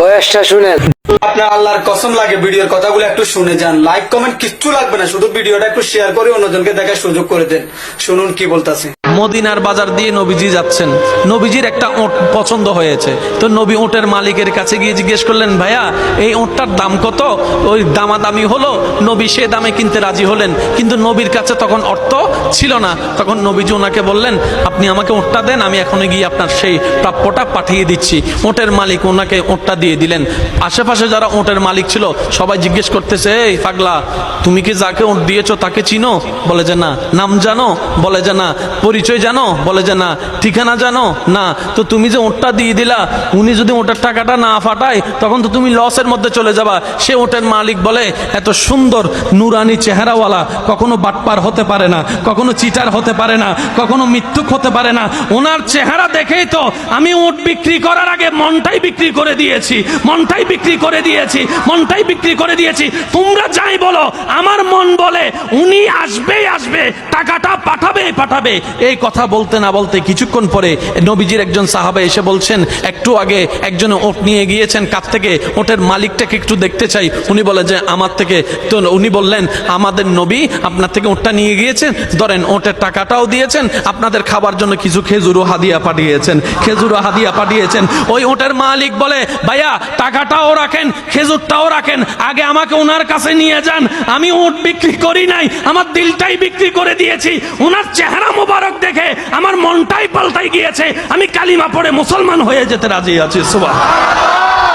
বয়সটা শুনেন। আপনার আল্লাহর কসম লাগে ভিডিওর কথাগুলো একটু শুনে যান। লাইক কমেন্ট কিচ্ছু লাগবে না, শুধু ভিডিওটা একটু শেয়ার করে অন্যজনকে দেখার সুযোগ করে দেন। শুনুন কি বলতাছে। মদিনার বাজার দিয়ে নবীজি যাচ্ছেন, নবীজির একটা ওঁট পছন্দ হয়েছে। তো নবী ওঁটের মালিকের কাছে গিয়ে জিজ্ঞেস করলেন, ভাইয়া এই ওঁটটার দাম কত? ওই দামাদামি হলো, নবী সে দামে কিনতে রাজি হলেন, কিন্তু নবীর কাছে তখন অর্থ ছিল না। তখন নবীজি ওনাকে বললেন, আপনি আমাকে ওঁটটা দেন, আমি এখনই গিয়ে আপনার সেই প্রাপ্যটা পাঠিয়ে দিচ্ছি। ওঁটের মালিক ওনাকে ওঁটটা দিয়ে দিলেন। আশেপাশে যারা ওঁটের মালিক ছিল সবাই জিজ্ঞেস করতেছে, এই পাগলা, তুমি কি যাকে ওঁট দিয়েছো তাকে চিনো? বলে যে না। নাম জানো? বলে যে না। পরিচয় জানো? বলে যে না। ঠিকানা জানো? না। তো তুমি যে ওঁটটা দিয়ে দিলা, উনি যদি ওঁটের টাকাটা না ফাটায় তখন তো তুমি লসের মধ্যে চলে যাবা। সে ওঁটের মালিক বলে, এত সুন্দর নুরানি চেহারাওয়ালা কখনো বাটপার হতে পারে না, কখনো চিটার হতে পারে না, কখনো মিথ্যুক হতে পারে না। ওনার চেহারা দেখেই তো আমি ওঁট বিক্রি করার আগে মনটাই বিক্রি করে দিয়েছি, মনটাই বিক্রি করে দিয়েছি, মনটাই বিক্রি করে দিয়েছি। তোমরা যাই বলো, আমার মন বলে উনি আসবেই আসবে, টাকাটা পাঠাবেই পাঠাবে। এই কথা বলতে না বলতে কিছুক্ষণ পরে নবীজির একজন সাহাবা এসে বলছেন, একটু আগে একজন ওট নিয়ে গিয়েছেন, কাছ থেকে ওটের মালিকটাকে একটু দেখতে চাই। উনি বলে যে আমার থেকে। তো উনি বললেন, আমাদের নবী আপনার থেকে ওটটা নিয়ে গিয়েছেন, ধরেন ওটের টাকাটাও দিয়েছেন, আপনাদের খাবার জন্য কিছু খেজুরও হাদিয়া পাঠিয়েছেন, খেজুরও হাদিয়া পাঠিয়েছেন। ওই ওটের মালিক বলে, ভাইয়া টাকাটাও রাখেন, খেজুরটাও রাখেন, আগে আমাকে ওনার কাছে নিয়ে যান। আমি ওট বিক্রি করি নাই, আমার দিলটাই বিক্রি করে দিয়েছি। ওনার চেহারা মোবারক দেখে আমার মনটাই পাল্টাই গিয়েছে, আমি কালিমা পড়ে মুসলমান হয়ে যেতে রাজি আছি। সুবহানাল্লাহ।